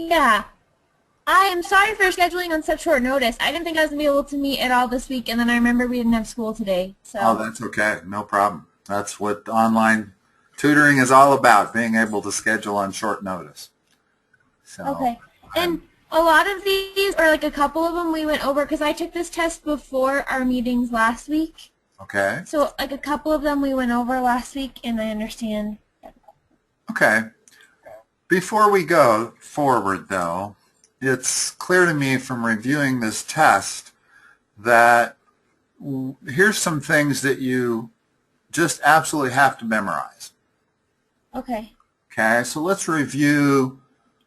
Yeah. I am sorry for scheduling on such short notice. I didn't think I was going to be able to meet at all this week, and then I remember we didn't have school today. Oh, So, that's okay. No problem. That's what online tutoring is all about, being able to schedule on short notice. So, okay. And a lot of these, or like a couple of them, we went over because I took this test before our meetings last week. okay. So, like a couple of them we went over last week, and I understand. Okay. Before we go forward, though, it's clear to me from reviewing this test that here's some things that you just absolutely have to memorize. Okay. Okay, so let's review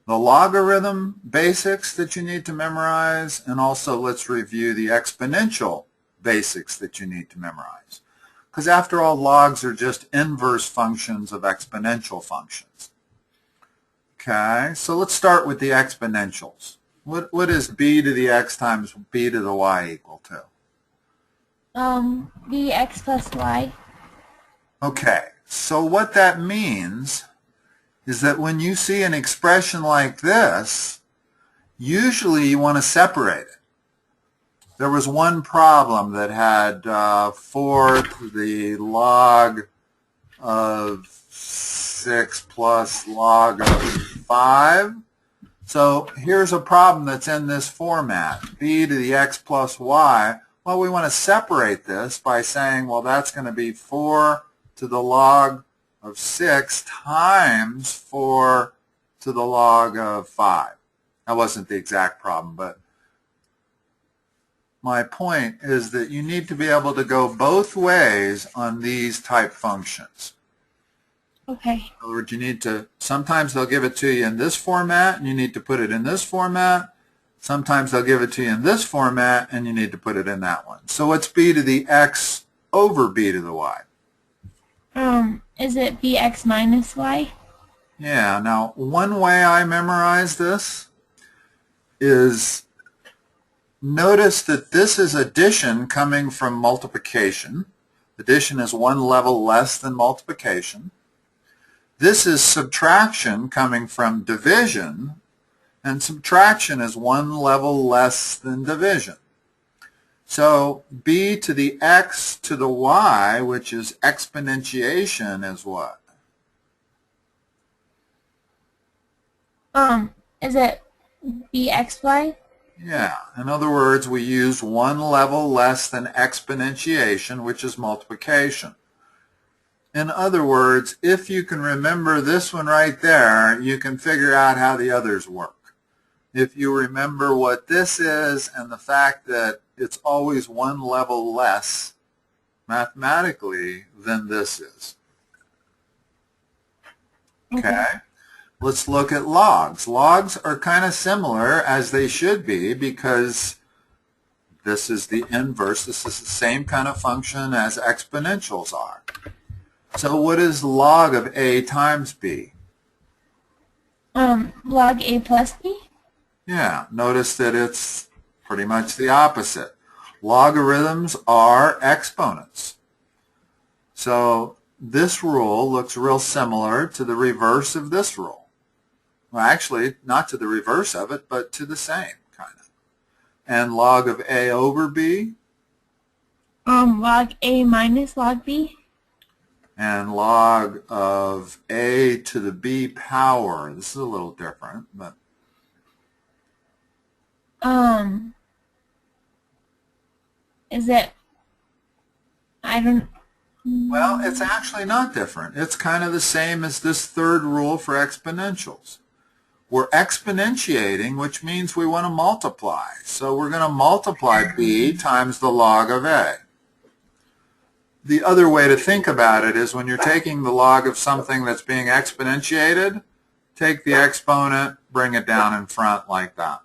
the logarithm basics that you need to memorize, and also let's review the exponential basics that you need to memorize. Because after all, logs are just inverse functions of exponential functions. Okay, so let's start with the exponentials. What is b to the x times b to the y equal to? Bx plus y. Okay, so what that means is that when you see an expression like this, usually you want to separate it. There was one problem that had 4 to the log of 6 plus log of 5. So here's a problem that's in this format, b to the x plus y. Well, we want to separate this by saying, well, that's going to be 4 to the log of 6 times 4 to the log of 5. That wasn't the exact problem, but my point is that you need to be able to go both ways on these type functions. Okay. In other words, you need to, sometimes they'll give it to you in this format and you need to put it in this format. Sometimes they'll give it to you in this format and you need to put it in that one. So what's b to the x over b to the y? Is it bx minus y? Yeah, now one way I memorize this is notice that this is addition coming from multiplication. Addition is one level less than multiplication. This is subtraction coming from division, and subtraction is one level less than division. So b to the x to the y, which is exponentiation, is what? Is it bxy? Yeah, in other words, we use one level less than exponentiation, which is multiplication. In other words, if you can remember this one right there, you can figure out how the others work. If you remember what this is and the fact that it's always one level less mathematically than this is. Okay? Let's look at logs. Logs are kind of similar, as they should be, because this is the inverse. This is the same kind of function as exponentials are. So what is log of a times b? Log a plus b? Yeah, notice that it's pretty much the opposite. Logarithms are exponents. So this rule looks real similar to the reverse of this rule. Well, actually, not to the reverse of it, but to the same, kind of. And log of a over b? Log a minus log b? And log of a to the b power. This is a little different, but is it, I don't, well, it's actually not different. It's kind of the same as this third rule for exponentials. We're exponentiating, which means we want to multiply. So we're going to multiply b times the log of a. The other way to think about it is when you're taking the log of something that's being exponentiated, take the exponent, bring it down in front like that.